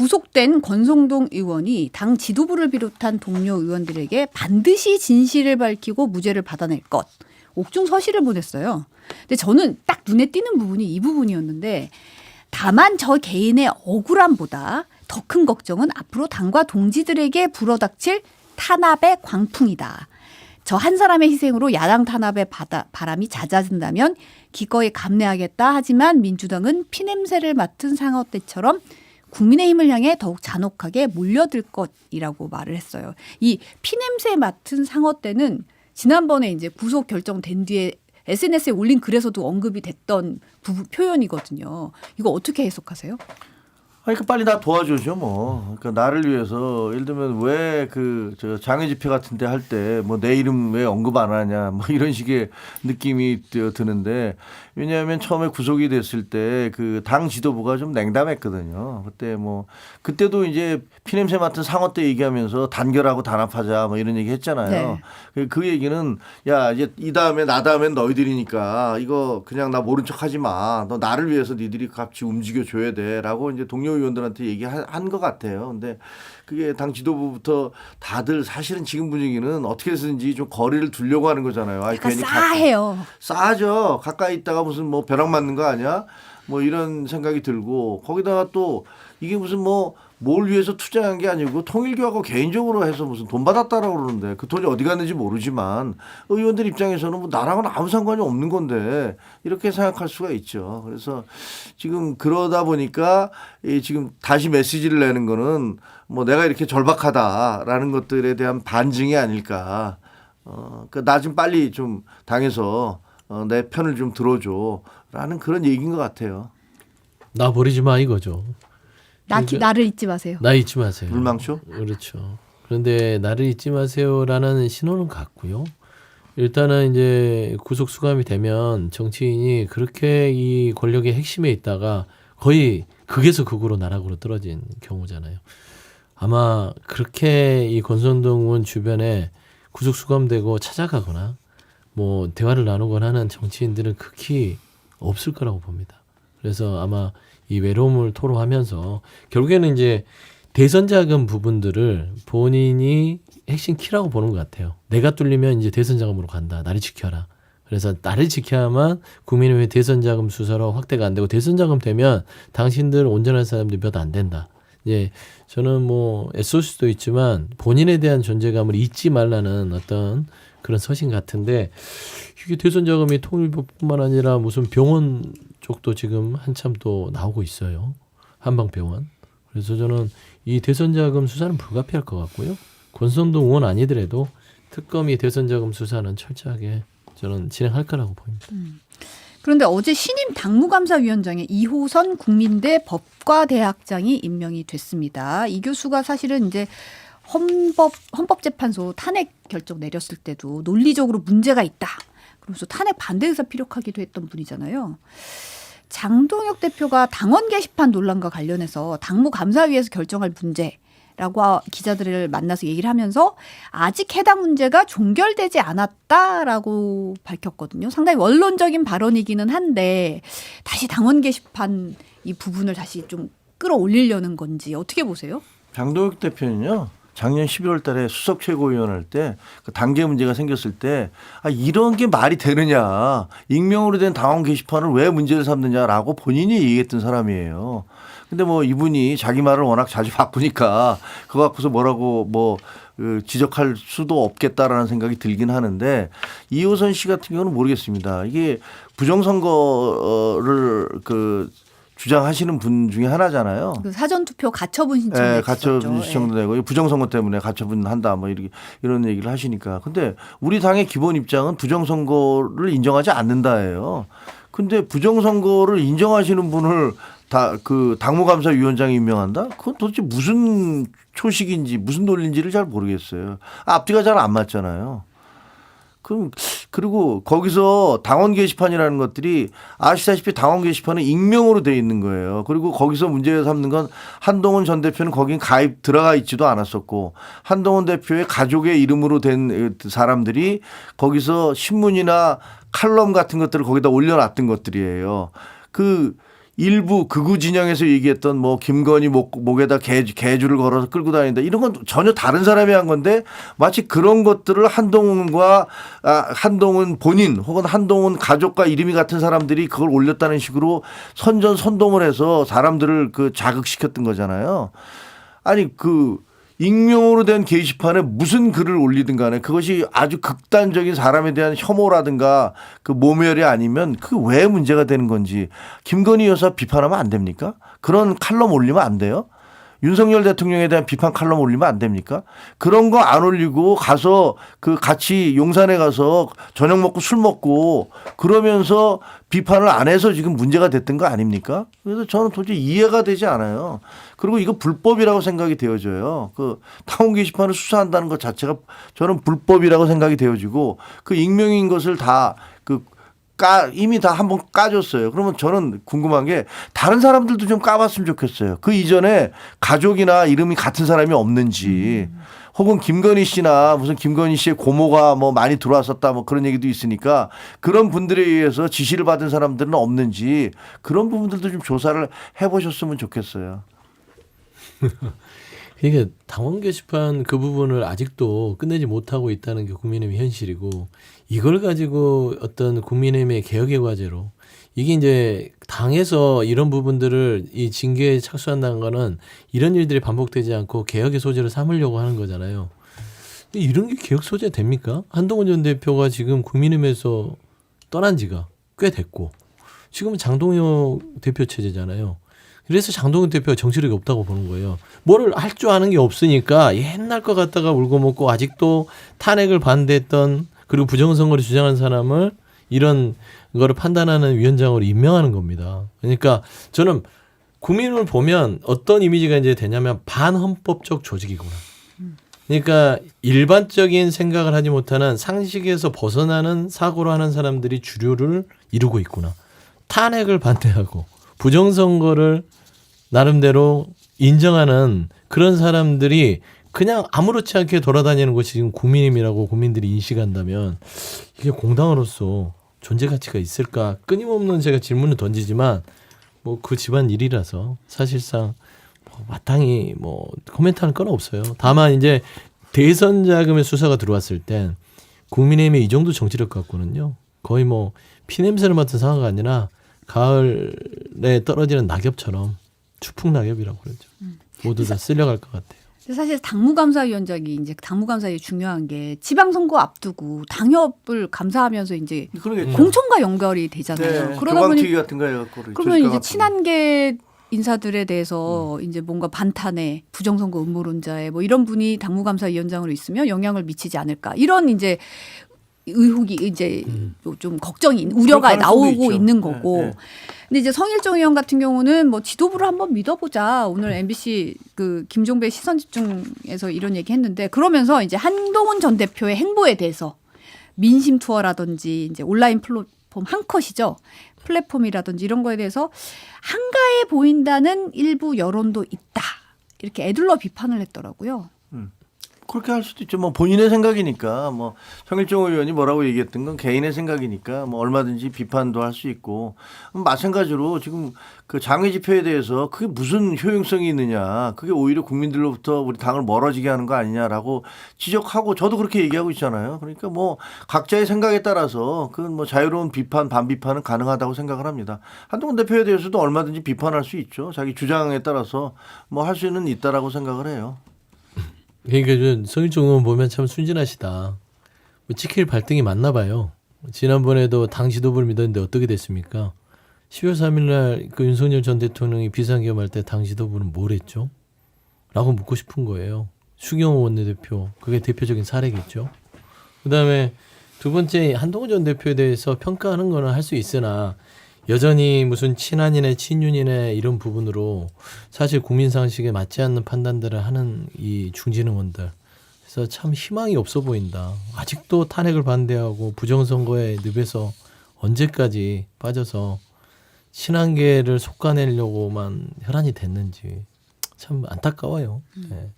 구속된 권성동 의원이 당 지도부를 비롯한 동료 의원들에게 반드시 진실을 밝히고 무죄를 받아낼 것. 옥중 서시를 보냈어요. 근데 저는 딱 눈에 띄는 부분이 이 부분이었는데 다만 저 개인의 억울함보다 더 큰 걱정은 앞으로 당과 동지들에게 불어닥칠 탄압의 광풍이다. 저 한 사람의 희생으로 야당 탄압의 바람이 잦아든다면 기꺼이 감내하겠다. 하지만 민주당은 피냄새를 맡은 상어 때처럼 국민의힘을 향해 더욱 잔혹하게 몰려들 것이라고 말을 했어요. 이 피냄새 맡은 상어 때는 지난번에 이제 구속 결정된 뒤에 SNS에 올린 글에서도 언급이 됐던 표현이거든요. 이거 어떻게 해석하세요? 그러니까 빨리 나 도와줘죠 뭐. 그러니까 나를 위해서 예를 들면 왜 그 저 장애 집회 같은데 할 때 뭐 내 이름 왜 언급 안 하냐 뭐 이런 식의 느낌이 드는데 왜냐하면 처음에 구속이 됐을 때 그 당 지도부가 좀 냉담했거든요. 그때 뭐 그때도 이제 피냄새 맡은 상어 때 얘기하면서 단결하고 단합하자 뭐 이런 얘기 했잖아요. 네. 그 얘기는 야 이제 이 다음에 나 다음엔 너희들이니까 이거 그냥 나 모른 척하지 마. 너 나를 위해서 니들이 같이 움직여 줘야 돼라고 이제 동료 의원들한테 얘기한 것 같아요. 근데 그게 당 지도부부터 다들 사실은 지금 분위기는 어떻게 해서든지 좀 거리를 두려고 하는 거잖아요. 약간 싸해요. 싸죠. 가까이 있다가 무슨 뭐 벼락 맞는 거 아니야? 뭐 이런 생각이 들고 거기다가 또 이게 무슨 뭐 뭘 위해서 투자한 게 아니고 통일교하고 개인적으로 해서 무슨 돈 받았다라고 그러는데 그 돈이 어디 갔는지 모르지만 의원들 입장에서는 뭐 나랑은 아무 상관이 없는 건데 이렇게 생각할 수가 있죠. 그래서 지금 그러다 보니까 지금 다시 메시지를 내는 거는 뭐 내가 이렇게 절박하다라는 것들에 대한 반증이 아닐까. 나 좀 빨리 좀 당해서 내 편을 좀 들어줘라는 그런 얘기인 것 같아요. 나 버리지 마 이거죠. 나를 잊지 마세요. 나 잊지 마세요. 물망초? 그렇죠. 그런데 나를 잊지 마세요라는 신호는 같고요. 일단은 이제 구속 수감이 되면 정치인이 그렇게 이 권력의 핵심에 있다가 거의 극에서 극으로 나락으로 떨어진 경우잖아요. 아마 그렇게 이 권성동 의원 주변에 구속 수감되고 찾아가거나 뭐 대화를 나누거나 하는 정치인들은 극히 없을 거라고 봅니다. 그래서 아마 이 외로움을 토로하면서 결국에는 이제 대선 자금 부분들을 본인이 핵심 키라고 보는 것 같아요. 내가 뚫리면 이제 대선 자금으로 간다. 나를 지켜라. 그래서 나를 지켜야만 국민의회 대선 자금 수사로 확대가 안 되고 대선 자금 되면 당신들 온전한 사람들이 몇 안 된다. 이제 저는 뭐 애쓸 수도 있지만 본인에 대한 존재감을 잊지 말라는 어떤 그런 서신 같은데 이게 대선 자금이 통일부뿐만 아니라 무슨 병원 쪽도 지금 한참 또 나오고 있어요. 한방병원. 그래서 저는 이 대선 자금 수사는 불가피할 것 같고요. 권성동 의원 아니더라도 특검이 대선 자금 수사는 철저하게 저는 진행할 거라고 보입니다. 그런데 어제 신임 당무감사위원장에 이호선 국민대 법과대학장이 임명이 됐습니다. 이 교수가 사실은 이제 헌법재판소 탄핵 결정 내렸을 때도 논리적으로 문제가 있다. 그러면서 탄핵 반대 의사 피력하기도 했던 분이잖아요. 장동혁 대표가 당원 게시판 논란과 관련해서 당무감사위에서 결정할 문제라고 기자들을 만나서 얘기를 하면서 아직 해당 문제가 종결되지 않았다라고 밝혔거든요. 상당히 원론적인 발언이기는 한데 다시 당원 게시판 이 부분을 다시 좀 끌어올리려는 건지 어떻게 보세요? 장동혁 대표는요. 작년 12월 달에 수석 최고위원 할 때 그 단계 문제가 생겼을 때 이런 게 말이 되느냐. 익명으로 된 당원 게시판을 왜 문제를 삼느냐라고 본인이 얘기했던 사람이에요. 근데 뭐 이분이 자기 말을 워낙 자주 바꾸니까 그거 갖고서 뭐라고 뭐 지적할 수도 없겠다라는 생각이 들긴 하는데 이호선 씨 같은 경우는 모르겠습니다. 이게 부정선거를 주장하시는 분 중에 하나잖아요. 그 사전투표 가처분 신청. 네, 가처분 신청도 되고 부정선거 때문에 가처분 한다 뭐 이런 얘기를 하시니까. 근데 우리 당의 기본 입장은 부정선거를 인정하지 않는다예요. 근데 부정선거를 인정하시는 분을 당무감사위원장이 임명한다? 그건 도대체 무슨 초식인지 무슨 논리인지를 잘 모르겠어요. 앞뒤가 잘 안 맞잖아요. 그리고 거기서 당원 게시판이라는 것들이 아시다시피 당원 게시판은 익명으로 돼 있는 거예요. 그리고 거기서 문제 삼는 건 한동훈 전 대표는 거긴 들어가 있지도 않았었고 한동훈 대표의 가족의 이름으로 된 사람들이 거기서 신문이나 칼럼 같은 것들을 거기다 올려놨던 것들이에요. 일부 극우 진영에서 얘기했던 뭐 김건희 목에다 개줄을 걸어서 끌고 다닌다 이런 건 전혀 다른 사람이 한 건데 마치 그런 것들을 한동훈 본인 혹은 한동훈 가족과 이름이 같은 사람들이 그걸 올렸다는 식으로 선전선동을 해서 사람들을 그 자극시켰던 거잖아요. 아니 그 익명으로 된 게시판에 무슨 글을 올리든 간에 그것이 아주 극단적인 사람에 대한 혐오라든가 그 모멸이 아니면 그게 왜 문제가 되는 건지 김건희 여사 비판하면 안 됩니까? 그런 칼럼 올리면 안 돼요? 윤석열 대통령에 대한 비판 칼럼 올리면 안 됩니까? 그런 거 안 올리고 가서 그 같이 용산에 가서 저녁 먹고 술 먹고 그러면서 비판을 안 해서 지금 문제가 됐던 거 아닙니까? 그래서 저는 도저히 이해가 되지 않아요. 그리고 이거 불법이라고 생각이 되어져요. 그 타운 게시판을 수사한다는 것 자체가 저는 불법이라고 생각이 되어지고 그 익명인 것을 다 이미 다 한번 까줬어요. 그러면 저는 궁금한 게 다른 사람들도 좀 까봤으면 좋겠어요. 그 이전에 가족이나 이름이 같은 사람이 없는지 혹은 김건희 씨나 무슨 김건희 씨의 고모가 뭐 많이 들어왔었다 뭐 그런 얘기도 있으니까 그런 분들에 의해서 지시를 받은 사람들은 없는지 그런 부분들도 좀 조사를 해보셨으면 좋겠어요. 그러니까 당원 게시판 그 부분을 아직도 끝내지 못하고 있다는 게 국민의힘 현실이고 이걸 가지고 어떤 국민의힘의 개혁의 과제로 이게 이제 당에서 이런 부분들을 이 징계에 착수한다는 거는 이런 일들이 반복되지 않고 개혁의 소재로 삼으려고 하는 거잖아요. 근데 이런 게 개혁 소재 됩니까? 한동훈 전 대표가 지금 국민의힘에서 떠난 지가 꽤 됐고 지금은 장동혁 대표 체제잖아요. 그래서 장동훈 대표가 정치력이 없다고 보는 거예요. 뭐를 할 줄 아는 게 없으니까 옛날 것 같다가 울고 먹고 아직도 탄핵을 반대했던 그리고 부정선거를 주장한 사람을 이런 거를 판단하는 위원장으로 임명하는 겁니다. 그러니까 저는 국민을 보면 어떤 이미지가 이제 되냐면 반헌법적 조직이구나. 그러니까 일반적인 생각을 하지 못하는 상식에서 벗어나는 사고를 하는 사람들이 주류를 이루고 있구나. 탄핵을 반대하고 부정선거를 나름대로 인정하는 그런 사람들이 그냥 아무렇지 않게 돌아다니는 것이 지금 국민임이라고 국민들이 인식한다면 이게 공당으로서 존재 가치가 있을까? 끊임없는 제가 질문을 던지지만 뭐 그 집안 일이라서 사실상 뭐 마땅히 뭐 코멘트하는 건 없어요. 다만 이제 대선 자금의 수사가 들어왔을 땐 국민의힘의 이 정도 정치력 갖고는요 거의 뭐 피냄새를 맡은 상황이 아니라 가을에 떨어지는 낙엽처럼 추풍 낙엽이라고 그러죠. 모두 다 쓸려갈 것 같아요. 사실 당무감사위원장이 이제 당무감사에 중요한 게 지방선거 앞두고 당협을 감사하면서 이제 그러겠죠. 공천과 연결이 되잖아요. 네, 그러다 보니 교광튀기 같은 거 해갖고 그러면 이제 친한계 인사들에 대해서 이제 뭔가 반탄에 부정선거 음모론자에 뭐 이런 분이 당무감사위원장으로 있으면 영향을 미치지 않을까 이런 이제 의혹이 이제 좀 걱정이 우려가 나오고 있죠. 있는 거고. 네, 네. 근데 이제 성일종 의원 같은 경우는 뭐 지도부를 한번 믿어보자. 오늘 MBC 그 김종배 시선집중에서 이런 얘기했는데 그러면서 이제 한동훈 전 대표의 행보에 대해서 민심 투어라든지 이제 온라인 플랫폼 한 컷이죠. 플랫폼이라든지 이런 거에 대해서 한가해 보인다는 일부 여론도 있다. 이렇게 애둘러 비판을 했더라고요. 그렇게 할 수도 있죠. 뭐 본인의 생각이니까 뭐 성일종 의원이 뭐라고 얘기했던 건 개인의 생각이니까 뭐 얼마든지 비판도 할 수 있고 마찬가지로 지금 그 장외 집회에 대해서 그게 무슨 효용성이 있느냐. 그게 오히려 국민들로부터 우리 당을 멀어지게 하는 거 아니냐라고 지적하고 저도 그렇게 얘기하고 있잖아요. 그러니까 뭐 각자의 생각에 따라서 그 뭐 자유로운 비판 반비판은 가능하다고 생각을 합니다. 한동훈 대표에 대해서도 얼마든지 비판할 수 있죠. 자기 주장에 따라서 뭐 할 수는 있다라고 생각을 해요. 그러니까 성일종 의원 보면 참 순진하시다. 뭐 지킬 발등이 맞나 봐요. 지난번에도 당 지도부를 믿었는데 어떻게 됐습니까? 10월 3일 날 그 윤석열 전 대통령이 비상겸할 때 당 지도부는 뭘 했죠? 라고 묻고 싶은 거예요. 추경호 원내대표. 그게 대표적인 사례겠죠. 그다음에 두 번째 한동훈 전 대표에 대해서 평가하는 거는 할 수 있으나 여전히 무슨 친한이네 친윤이네 이런 부분으로 사실 국민 상식에 맞지 않는 판단들을 하는 이 중진 의원들 그래서 참 희망이 없어 보인다. 아직도 탄핵을 반대하고 부정선거에 늪에서 언제까지 빠져서 친한계를 솎아내려고만 혈안이 됐는지 참 안타까워요. 네.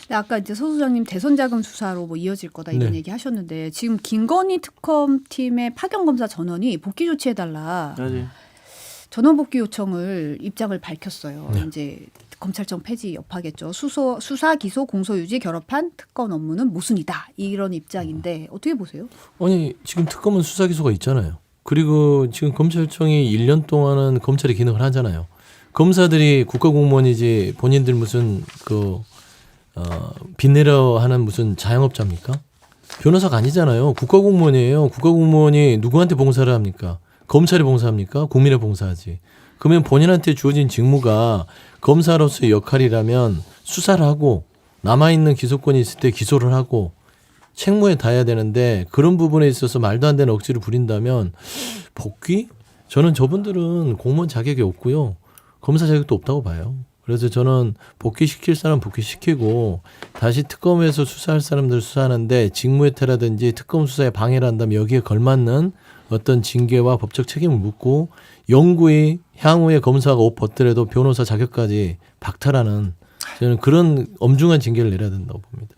근데 아까 이제 소 소장님 대선 자금 수사로 뭐 이어질 거다 이런 네. 얘기 하셨는데 지금 김건희 특검팀의 파견 검사 전원이 복귀 조치해달라. 그렇지. 전원 복귀 요청을 입장을 밝혔어요. 네. 이제 검찰청 폐지 여파겠죠. 수사, 기소, 공소 유지 결합한 특검 업무는 모순이다. 이런 입장인데 어떻게 보세요? 아니 지금 특검은 수사 기소가 있잖아요. 그리고 지금 검찰청이 1년 동안은 검찰이 기능을 하잖아요. 검사들이 국가공무원이지 본인들 무슨 빚내려 하는 무슨 자영업자입니까? 변호사가 아니잖아요. 국가공무원이에요. 국가공무원이 누구한테 봉사를 합니까? 검찰에 봉사합니까? 국민에 봉사하지. 그러면 본인한테 주어진 직무가 검사로서의 역할이라면 수사를 하고 남아있는 기소권이 있을 때 기소를 하고 책무에 다해야 되는데 그런 부분에 있어서 말도 안 되는 억지를 부린다면 복귀? 저는 저분들은 공무원 자격이 없고요. 검사 자격도 없다고 봐요. 그래서 저는 복귀시킬 사람 복귀시키고 다시 특검에서 수사할 사람들 수사하는데 직무해태라든지 특검 수사에 방해를 한다면 여기에 걸맞는 어떤 징계와 법적 책임을 묻고 영구히 향후에 검사가 옷 벗더라도 변호사 자격까지 박탈하는 저는 그런 엄중한 징계를 내려야 된다고 봅니다.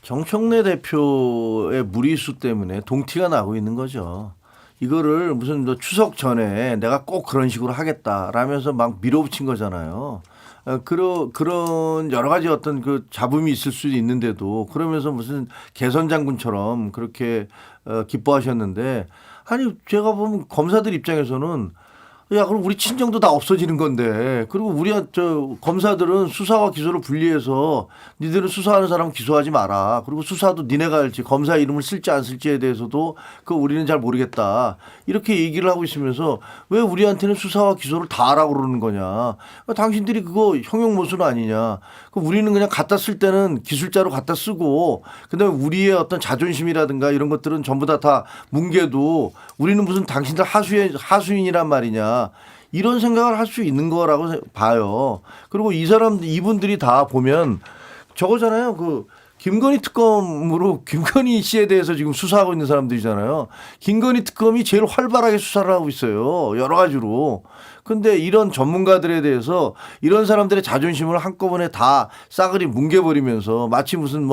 정청래 대표의 무리수 때문에 동티가 나고 있는 거죠. 이거를 무슨 추석 전에 내가 꼭 그런 식으로 하겠다라면서 막 밀어붙인 거잖아요. 그런 여러 가지 어떤 그 잡음이 있을 수도 있는데도 그러면서 무슨 개선 장군처럼 그렇게 기뻐하셨는데 아니 제가 보면 검사들 입장에서는 야 그럼 우리 친정도 다 없어지는 건데 그리고 우리 검사들은 수사와 기소를 분리해서 니들은 수사하는 사람 기소하지 마라. 그리고 수사도 니네가 할지 검사 이름을 쓸지 안 쓸지에 대해서도 우리는 잘 모르겠다. 이렇게 얘기를 하고 있으면서 왜 우리한테는 수사와 기소를 다 하라고 그러는 거냐. 당신들이 그거 형용모순 아니냐. 우리는 그냥 갖다 쓸 때는 기술자로 갖다 쓰고 그다음에 우리의 어떤 자존심이라든가 이런 것들은 전부 다 뭉개도 우리는 무슨 당신들 하수인이란 말이냐. 이런 생각을 할 수 있는 거라고 봐요. 그리고 이분들이 다 보면 저거잖아요. 김건희 특검으로 김건희 씨에 대해서 지금 수사하고 있는 사람들이잖아요. 김건희 특검이 제일 활발하게 수사를 하고 있어요. 여러 가지로. 근데 이런 전문가들에 대해서 이런 사람들의 자존심을 한꺼번에 다 싸그리 뭉개버리면서 마치 무슨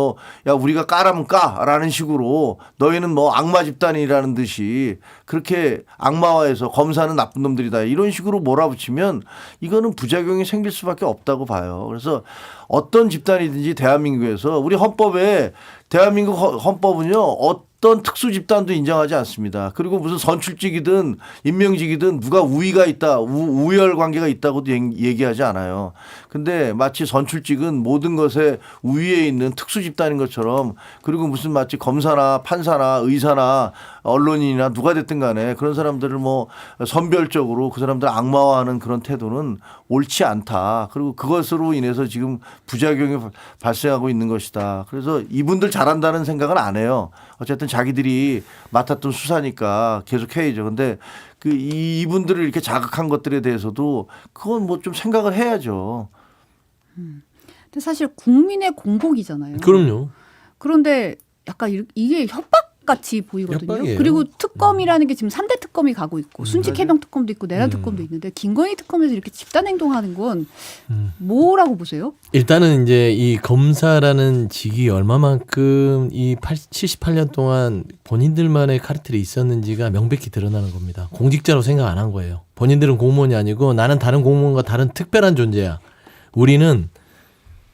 야 우리가 까라면 까라는 식으로 너희는 악마 집단이라는 듯이 그렇게 악마화해서 검사는 나쁜 놈들이다 이런 식으로 몰아붙이면 이거는 부작용이 생길 수밖에 없다고 봐요. 그래서 어떤 집단이든지 대한민국에서 우리 헌법에 대한민국 헌법은요 어떤 특수 집단도 인정하지 않습니다. 그리고 무슨 선출직이든 임명직이든 누가 우위가 있다, 우열 관계가 있다고도 얘기하지 않아요. 근데 마치 선출직은 모든 것에 우위에 있는 특수 집단인 것처럼 그리고 무슨 마치 검사나 판사나 의사나 언론인이나 누가 됐든 간에 그런 사람들을 선별적으로 그 사람들 악마화하는 그런 태도는 옳지 않다. 그리고 그것으로 인해서 지금 부작용이 발생하고 있는 것이다. 그래서 이분들 잘한다는 생각은 안 해요. 어쨌든 자기들이 맡았던 수사니까 계속 해야죠. 근데 이분들을 이렇게 자극한 것들에 대해서도 그건 좀 생각을 해야죠. 근데 사실 국민의 공복이잖아요. 그럼요. 그런데 약간 이게 협박같이 보이거든요. 협박이에요. 그리고 특검이라는 게 지금 3대 특검이 가고 있고 순직해병 특검도 있고 내란 특검도 있는데 김건희 특검에서 이렇게 집단 행동하는 건 뭐라고 보세요? 일단은 이제 이 검사라는 직이 얼마만큼 이 78년 동안 본인들만의 카르텔이 있었는지가 명백히 드러나는 겁니다. 공직자로 생각 안 한 거예요. 본인들은 공무원이 아니고 나는 다른 공무원과 다른 특별한 존재야. 우리는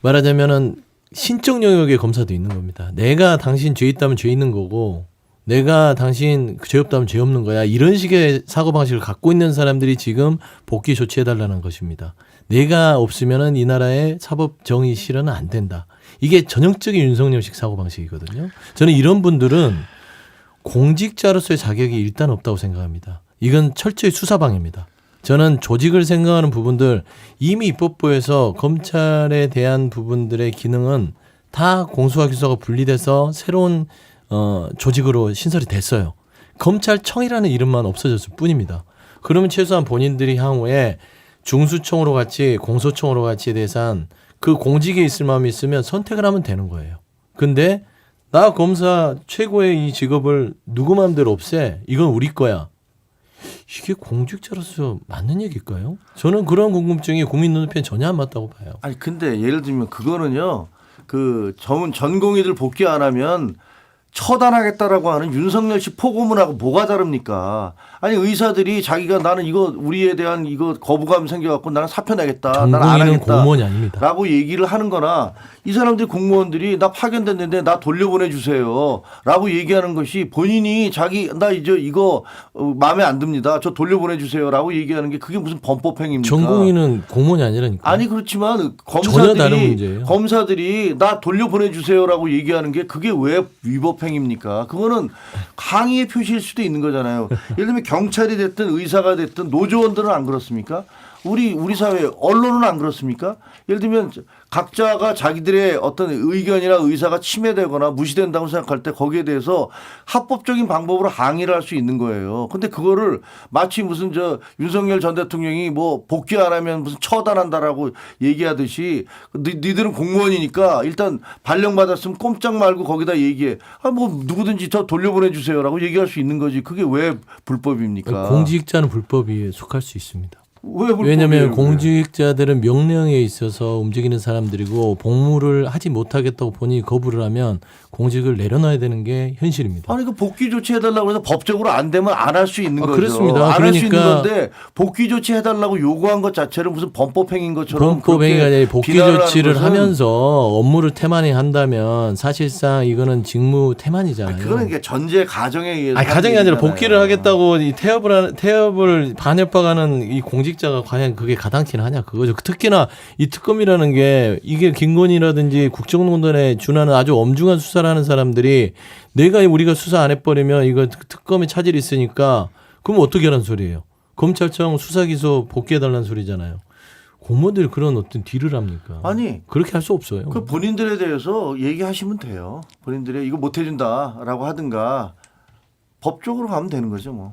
말하자면은 신적 영역의 검사도 있는 겁니다. 내가 당신 죄 있다면 죄 있는 거고 내가 당신 죄 없다면 죄 없는 거야. 이런 식의 사고방식을 갖고 있는 사람들이 지금 복귀 조치해달라는 것입니다. 내가 없으면은 이 나라의 사법 정의 실현은 안 된다. 이게 전형적인 윤석열식 사고방식이거든요. 저는 이런 분들은 공직자로서의 자격이 일단 없다고 생각합니다. 이건 철저히 수사방해입니다. 저는 조직을 생각하는 부분들 이미 입법부에서 검찰에 대한 부분들의 기능은 다 공수와 기소가 분리돼서 새로운 조직으로 신설이 됐어요. 검찰청이라는 이름만 없어졌을 뿐입니다. 그러면 최소한 본인들이 향후에 중수청으로 같이 공소청으로 같이 대해서 그 공직에 있을 마음이 있으면 선택을 하면 되는 거예요. 근데 나 검사 최고의 이 직업을 누구 마음대로 없애? 이건 우리 거야. 이게 공직자로서 맞는 얘기일까요? 저는 그런 궁금증이 국민 눈높이엔 전혀 안 맞다고 봐요. 아니 근데 예를 들면 그거는요. 전공의들 복귀 안 하면 처단하겠다라고 하는 윤석열 씨 포고문하고 뭐가 다릅니까? 아니 의사들이 자기가 나는 이거 우리에 대한 이거 거부감 생겨갖고 나는 사표 내겠다. 나는 안 전공의는 하겠다. 공무원이 아닙니다. 라고 얘기를 하는 거나 이 사람들이 공무원들이 나 파견됐는데 나 돌려보내 주세요. 라고 얘기하는 것이 본인이 자기 나 이제 이거 마음에 안 듭니다. 저 돌려보내 주세요. 라고 얘기하는 게 그게 무슨 범법행위입니까? 전공의는 공무원이 아니라니까. 아니 그렇지만 전혀 다른 문제예요. 검사들이 나 돌려보내 주세요라고 얘기하는 게 그게 왜 위법행위입니까? 그거는 항의의 표시일 수도 있는 거잖아요. 예를 들면 경찰이 됐든 의사가 됐든 노조원들은 안 그렇습니까? 우리 사회 언론은 안 그렇습니까? 예를 들면 각자가 자기들의 어떤 의견이나 의사가 침해되거나 무시된다고 생각할 때 거기에 대해서 합법적인 방법으로 항의를 할 수 있는 거예요. 근데 그거를 마치 무슨 저 윤석열 전 대통령이 뭐 복귀 안 하면 무슨 처단한다라고 얘기하듯이 니들은 공무원이니까 일단 발령받았으면 꼼짝 말고 거기다 얘기해. 아 뭐 누구든지 저 돌려보내 주세요라고 얘기할 수 있는 거지. 그게 왜 불법입니까? 공직자는 불법에 속할 수 있습니다. 왜 불법이에요? 왜냐하면 공직자들은 명령에 있어서 움직이는 사람들이고 복무를 하지 못하겠다고 본인이 거부를 하면 공직을 내려놔야 되는 게 현실입니다. 아니 그 복귀 조치 해달라고 해서 법적으로 안 되면 안 할 수 있는 거죠. 그렇습니다. 안 할 수 있는 그러니까 건데 복귀 조치 해달라고 요구한 것 자체를 무슨 범법행위인 것처럼 범법행위가 그렇게 아니라 복귀 비난을 하는 조치를 것은 하면서 업무를 태만히 한다면 사실상 이거는 직무 태만이잖아요. 그거는 이게 전제 가정에 의해서 아니, 가정이 하는 아니라 얘기잖아요. 복귀를 하겠다고 이 태업을 반협박하는 이 공직자가 과연 그게 가당키나 하냐 그거죠. 특히나 이 특검이라는 게 이게 김건희라든지 국정농단에 준하는 아주 엄중한 수사를 하는 사람들이 우리가 수사 안 해버리면 이거 특검에 차질이 있으니까 그럼 어떻게 하는 소리예요? 검찰청 수사기소 복귀해달라는 소리잖아요. 공무원들이 그런 어떤 딜을 합니까? 아니 그렇게 할 수 없어요. 그 본인들에 대해서 얘기하시면 돼요. 본인들이 이거 못 해준다라고 하든가 법적으로 가면 되는 거죠 뭐.